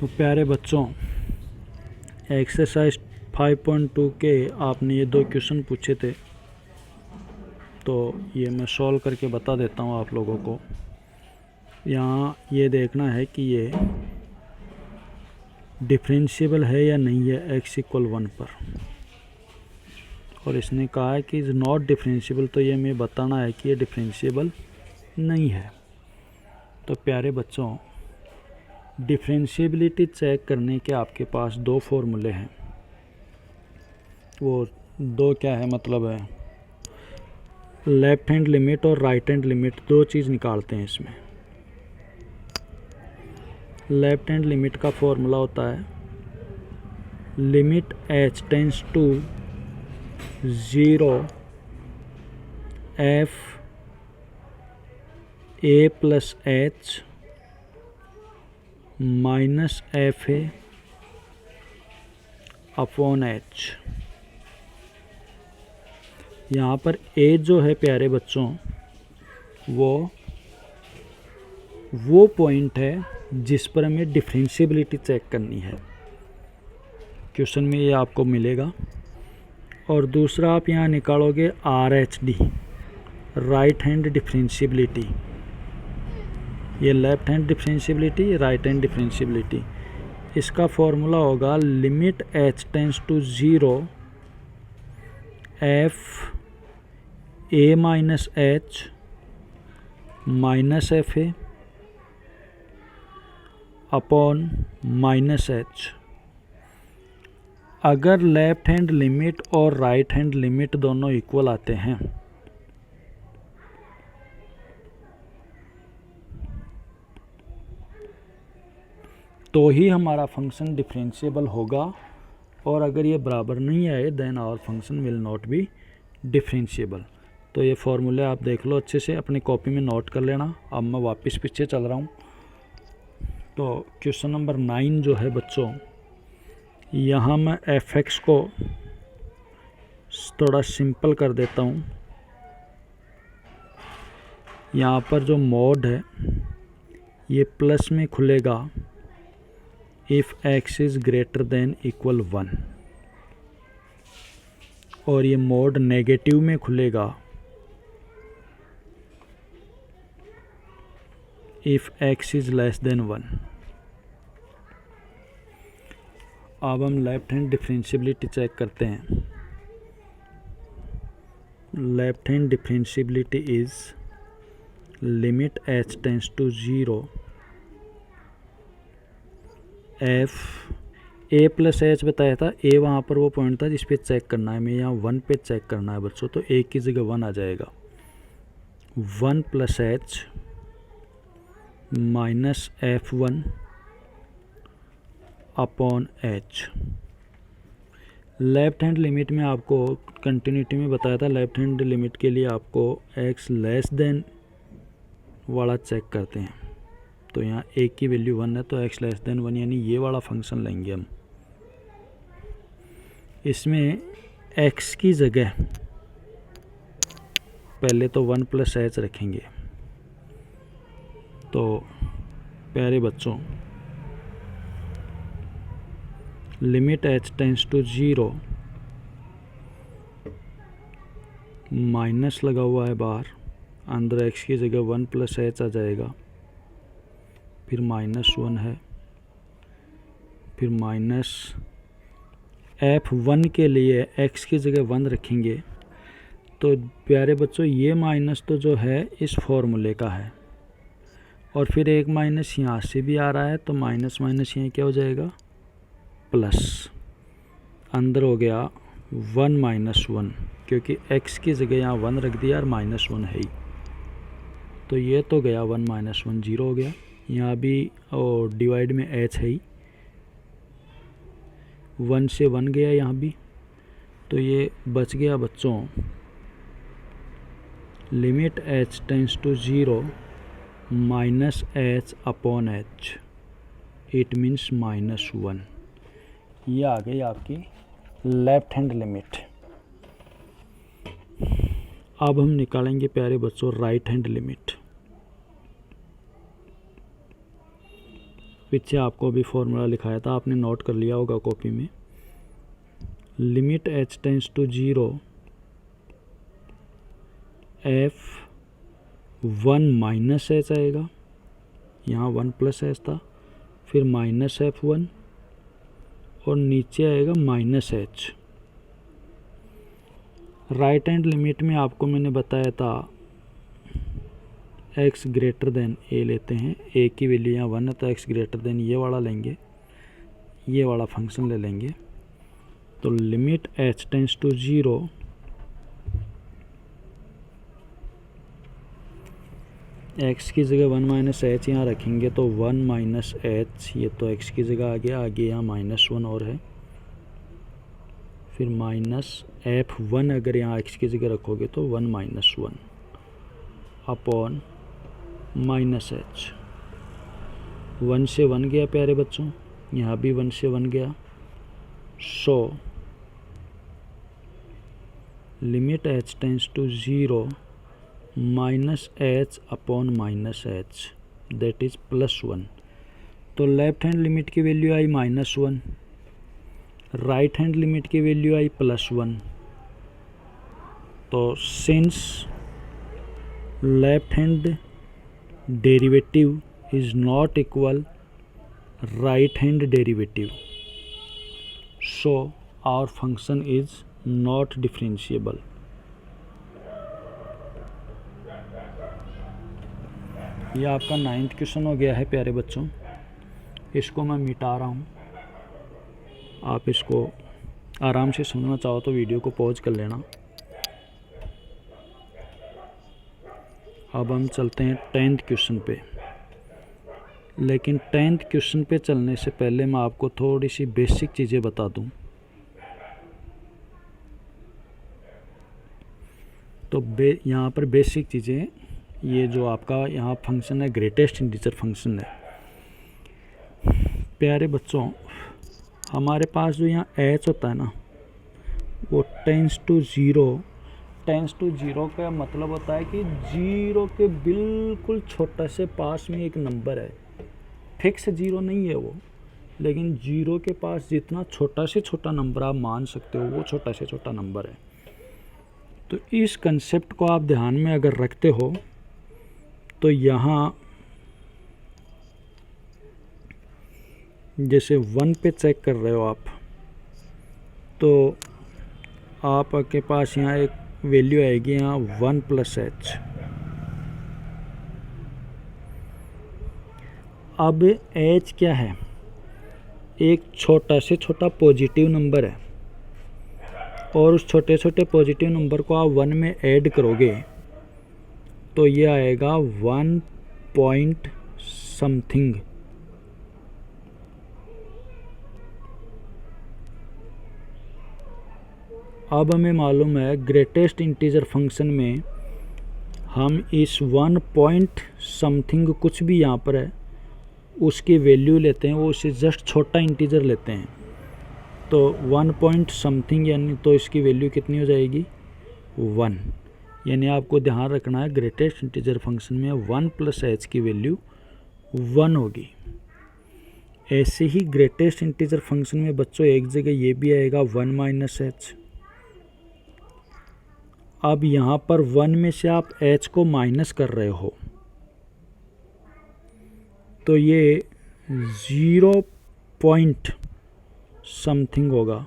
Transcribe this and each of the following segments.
तो प्यारे बच्चों, एक्सरसाइज 5.2 के आपने ये 2 क्वेश्चन पूछे थे, तो ये मैं सॉल्व करके बता देता हूँ आप लोगों को। यहाँ ये देखना है कि ये डिफरेंशिएबल है या नहीं है x = 1 पर, और इसने कहा है कि इज़ नॉट डिफरेंशिएबल, तो ये हमें बताना है कि ये डिफरेंशिएबल नहीं है। तो प्यारे बच्चों, डिफरेंशिएबिलिटी चेक करने के आपके पास 2 फॉर्मूले हैं। वो 2 क्या है, मतलब है लेफ़्ट हैंड लिमिट और राइट हैंड लिमिट, 2 चीज़ निकालते हैं इसमें। लेफ़्ट हैंड लिमिट का फॉर्मूला होता है limit h tends to 0 f a plus h minus F A upon H. यहाँ पर ए जो है प्यारे बच्चों, वो पॉइंट है जिस पर हमें डिफरेंशिएबिलिटी चेक करनी है। क्वेश्चन में ये आपको मिलेगा। और दूसरा आप यहाँ निकालोगे RH/D, राइट हैंड डिफरेंशिएबिलिटी। ये लेफ़्ट हैंड डिफरेंशिएबिलिटी, ये राइट हैंड डिफरेंशिएबिलिटी। इसका फॉर्मूला होगा limit h tends to 0 f a minus h minus F A upon minus H. अगर लेफ़्ट हैंड लिमिट और राइट हैंड लिमिट दोनों equal आते हैं तो ही हमारा फंक्शन डिफरेंशिएबल होगा, और अगर ये बराबर नहीं आए then our function will not be differentiable. तो ये फॉर्मूले आप देख लो अच्छे से, अपनी कॉपी में नोट कर लेना। अब मैं वापस पीछे चल रहा हूँ। तो क्वेश्चन नंबर 9 जो है बच्चों, यहाँ मैं fx को थोड़ा सिंपल कर देता हूँ। यहाँ पर जो मोड है ये प्लस में खुलेगा if x is greater than equal 1, और ये मोड नेगेटिव में खुलेगा if x is less than 1। अब हम लेफ़्ट हैंड डिफरेंशिएबिलिटी चेक करते हैं। Left hand differentiability is limit h tends to 0 f a plus H बताया था। a वहाँ पर वो पॉइंट था जिस पे चेक करना है, मैं यहाँ 1 पे चेक करना है बच्चों, तो a की जगह 1 आ जाएगा। 1 plus H minus f1 upon H. Left hand limit में आपको कंटिन्यूटी में बताया था, लेफ़्ट हैंड लिमिट के लिए आपको x लेस देन वाला चेक करते हैं। तो यहाँ a की वैल्यू 1 है, तो x लेस देन 1 यानी ये वाला फंक्शन लेंगे हम। इसमें x की जगह पहले तो 1 प्लस एच रखेंगे। तो प्यारे बच्चों, limit h tends to 0 minus लगा हुआ है बाहर, अंदर x की जगह 1 प्लस एच आ जाएगा, फिर -1 है, फिर माइनस f1 के लिए x की जगह 1 रखेंगे। तो प्यारे बच्चों, ये माइनस तो जो है इस फॉर्मूले का है, और फिर एक माइनस यहाँ से भी आ रहा है, तो माइनस माइनस यहाँ क्या हो जाएगा, प्लस। अंदर हो गया 1 - 1, क्योंकि x की जगह यहाँ 1 रख दिया और -1 है ही, तो ये तो गया 1 - 1 0 हो गया। यहाँ भी और डिवाइड में h है ही, 1 से 1 गया यहाँ भी, तो ये बच गया बच्चों limit h tends to 0 minus h upon h, it means -1। ये आ गई आपकी लेफ़्ट हैंड लिमिट। अब हम निकालेंगे प्यारे बच्चों राइट हैंड लिमिट। पीछे आपको अभी फॉर्मूला लिखाया था, आपने नोट कर लिया होगा कॉपी में। Limit h tends to 0 f1 minus H आएगा, यहाँ 1 प्लस एच था, फिर माइनस f1 और नीचे आएगा minus H. Right hand limit में आपको मैंने बताया था x ग्रेटर देन a लेते हैं, a की वैल्यू यहाँ 1 है तो x ग्रेटर देन ये वाला लेंगे, ये वाला फंक्शन ले लेंगे। तो limit h tends to 0 x की जगह 1 माइनस एच यहाँ रखेंगे तो 1 माइनस एच, ये तो x की जगह आगे यहाँ -1 और है, फिर माइनस f1 अगर यहाँ x की जगह रखोगे तो 1 माइनस 1 अपॉन माइनस एच। 1 से 1 गया प्यारे बच्चों, यहाँ भी 1 से 1 गया। So limit h tends to 0 minus H upon minus H that is +1। तो लेफ्ट हैंड लिमिट की वैल्यू आई -1, राइट हैंड लिमिट की वैल्यू आई +1। तो since left hand derivative is not equal right hand derivative, so our function is not differentiable. यह आपका 9th question हो गया है प्यारे बच्चों, इसको मैं मिटा रहा हूँ। आप इसको आराम से समझना चाहो तो वीडियो को पॉज कर लेना। अब हम चलते हैं 10th क्वेश्चन पे, लेकिन 10th क्वेश्चन पे चलने से पहले मैं आपको थोड़ी सी बेसिक चीज़ें बता दूँ। तो यहाँ पर बेसिक चीज़ें, ये जो आपका यहाँ फंक्शन है ग्रेटेस्ट इंटीजर फंक्शन है प्यारे बच्चों। हमारे पास जो यहाँ h होता है ना, वो टेंस टू 0 का मतलब होता है कि 0 के बिल्कुल छोटा से पास में एक नंबर है। फिक्स 0 नहीं है वो, लेकिन 0 के पास जितना छोटा से छोटा नंबर आप मान सकते हो वो छोटा से छोटा नंबर है। तो इस कंसेप्ट को आप ध्यान में अगर रखते हो तो यहाँ जैसे 1 पे चेक कर रहे हो आप, तो आपके पास यहाँ एक वैल्यू आएगी यहाँ 1 प्लस एच। अब एच क्या है, एक छोटा से छोटा पॉजिटिव नंबर है, और उस छोटे छोटे पॉजिटिव नंबर को आप 1 में ऐड करोगे तो ये आएगा 1 पॉइंट समथिंग। अब हमें मालूम है ग्रेटेस्ट इंटीजर फंक्शन में हम इस 1 पॉइंट समथिंग कुछ भी यहाँ पर है उसकी वैल्यू लेते हैं, वो उससे जस्ट छोटा इंटीजर लेते हैं। तो 1 पॉइंट समथिंग यानी तो इसकी वैल्यू कितनी हो जाएगी 1, यानी आपको ध्यान रखना है ग्रेटेस्ट इंटीजर फंक्शन में 1 प्लस एच की वैल्यू 1 होगी। ऐसे ही ग्रेटेस्ट इंटीजर फंक्शन में बच्चों एक जगह ये भी आएगा 1 माइनस एच। अब यहाँ पर 1 में से आप h को माइनस कर रहे हो तो ये 0 पॉइंट समथिंग होगा,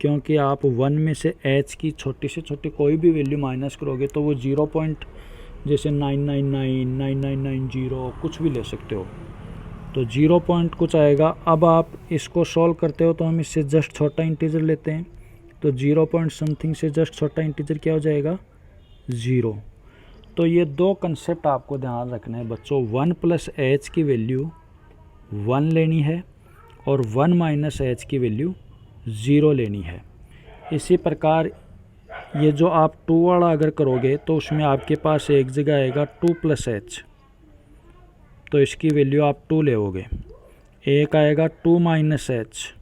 क्योंकि आप 1 में से h की छोटी से छोटी कोई भी वैल्यू माइनस करोगे तो वो 0 पॉइंट जैसे 999, 9990 कुछ भी ले सकते हो, तो 0 पॉइंट कुछ आएगा। अब आप इसको सॉल्व करते हो तो हम इससे जस्ट छोटा इंटीजर लेते हैं, तो 0 पॉइंट समथिंग से जस्ट छोटा इंटीजर क्या हो जाएगा 0। तो ये दो कंसेप्ट आपको ध्यान रखना है बच्चों, 1 प्लस एच की वैल्यू 1 लेनी है और 1 माइनस एच की वैल्यू 0 लेनी है। इसी प्रकार ये जो आप 2 वाला अगर करोगे तो उसमें आपके पास एक जगह आएगा 2 प्लस एच, तो इसकी वैल्यू आप 2 लेओगे। एक आएगा 2 माइनस एच,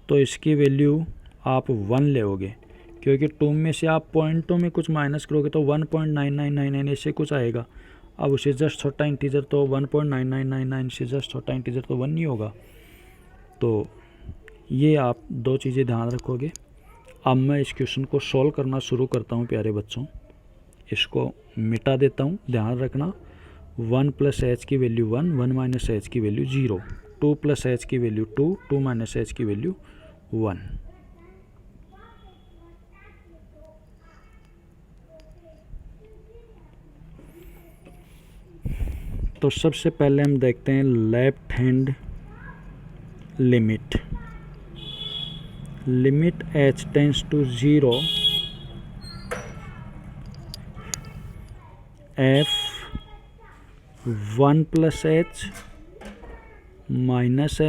तो इसकी वैल्यू आप 1 लेओगे, क्योंकि 2 में से आप पॉइंटों में कुछ माइनस करोगे तो 1.9999 ऐसे कुछ आएगा। अब उससे जस्ट छोटा इंटीजर तो 1.9999 से जस्ट छोटा इंटीजर तो 1 नहीं होगा। तो ये आप दो चीज़ें ध्यान रखोगे। अब मैं इस क्वेश्चन को सॉल्व करना शुरू करता हूँ प्यारे बच्चों। इसको मिटा देता हूँ, ध्यान रखना। 1 + h की वैल्यू 1, 1 - h की वैल्यू 0, 2 + h की वैल्यू 2, 2 - h की वैल्यू 1। तो सबसे पहले हम देखते हैं left hand limit. Limit h tends to 0 f 1 + h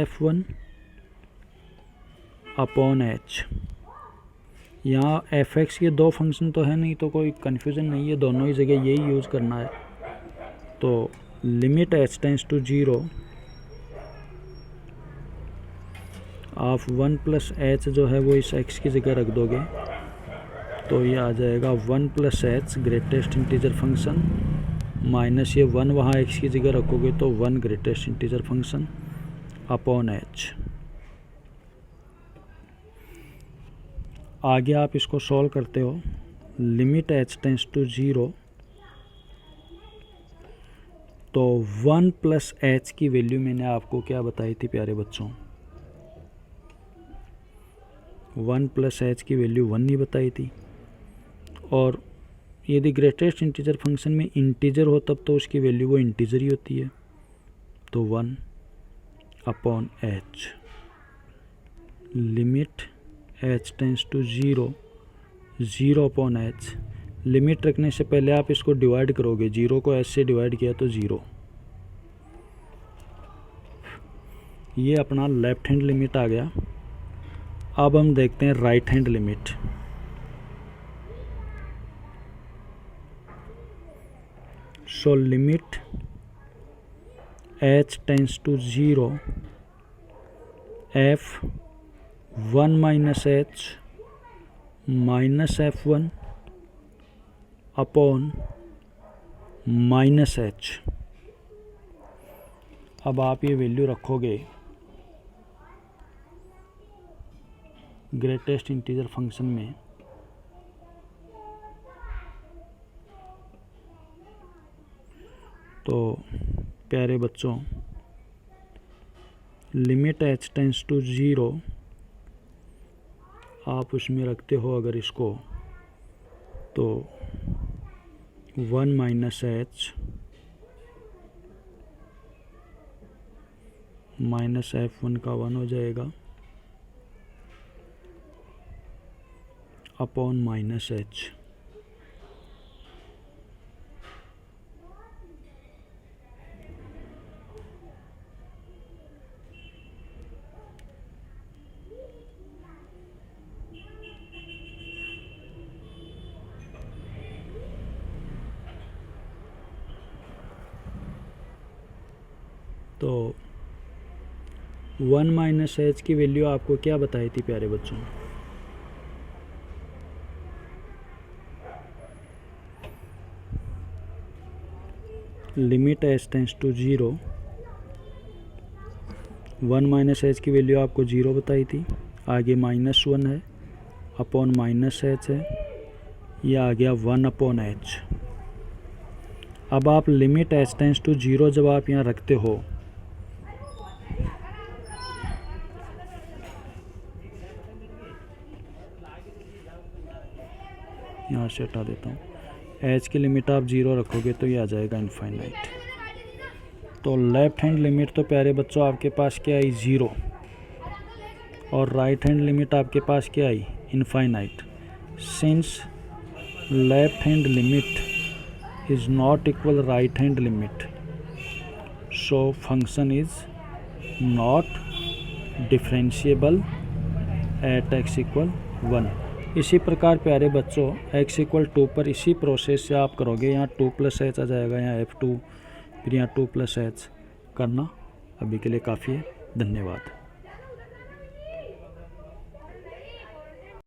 - f1 upon h। यहाँ fx के दो फंक्शन तो है नहीं, तो कोई कन्फ्यूज़न नहीं है, दोनों ही जगह यही यूज़ करना है। तो लिमिट h टेंड्स टू 0 आप 1 + h जो है वो इस x की जगह रख दोगे, तो ये आ जाएगा 1 + h greatest integer function minus ये 1 वहाँ x की जगह रखोगे तो 1 greatest integer function upon h। आगे आप इसको सॉल्व करते हो। लिमिट h टेंड्स टू 0 तो 1 + h की वैल्यू मैंने आपको क्या बताई थी प्यारे बच्चों? 1 + h की वैल्यू 1 नहीं बताई थी। और यदि ग्रेटेस्ट इंटीजर फंक्शन में इंटीजर हो तब तो उसकी वैल्यू वो इंटीजर ही होती है, तो 1 upon h। Limit h tends to 0, 0 upon h। Limit रखने से पहले आप इसको डिवाइड करोगे, 0 को h से डिवाइड किया तो 0। ये अपना लेफ्ट हैंड लिमिट आ गया। अब हम देखते हैं right hand limit. So limit h tends to 0 f 1 - h - f1 upon -h। अब आप ये वैल्यू रखोगे ग्रेटेस्ट इंटीजर फंक्शन में, तो प्यारे बच्चों लिमिट h टेंड्स टू 0 आप उसमें रखते हो अगर इसको, तो 1 - h माइनस f1 का 1 हो जाएगा अपॉन -h। तो 1 - h की वैल्यू आपको क्या बताई थी प्यारे बच्चों? Limit h tends to 0, 1 - h की वैल्यू आपको 0 बताई थी, आगे -1 है अपॉन -h है, ये आ गया 1 अपॉन h। अब आप लिमिट h टेंड्स टू 0 जब आप यहाँ रखते हो, यहाँ से हटा देता हूँ, h की लिमिट आप 0 रखोगे तो ये आ जाएगा इनफाइनाइट। तो लेफ्ट हैंड लिमिट तो प्यारे बच्चों आपके पास क्या आई? 0। और राइट हैंड लिमिट आपके पास क्या आई? Infinite. Since left hand limit is not equal right hand limit, so function is not differentiable at x = 1। इसी प्रकार प्यारे बच्चों x = 2 पर इसी प्रोसेस से आप करोगे। यहाँ 2 + h आ जाएगा, यहाँ f2, फिर यहाँ 2 + h करना। अभी के लिए काफ़ी है, धन्यवाद।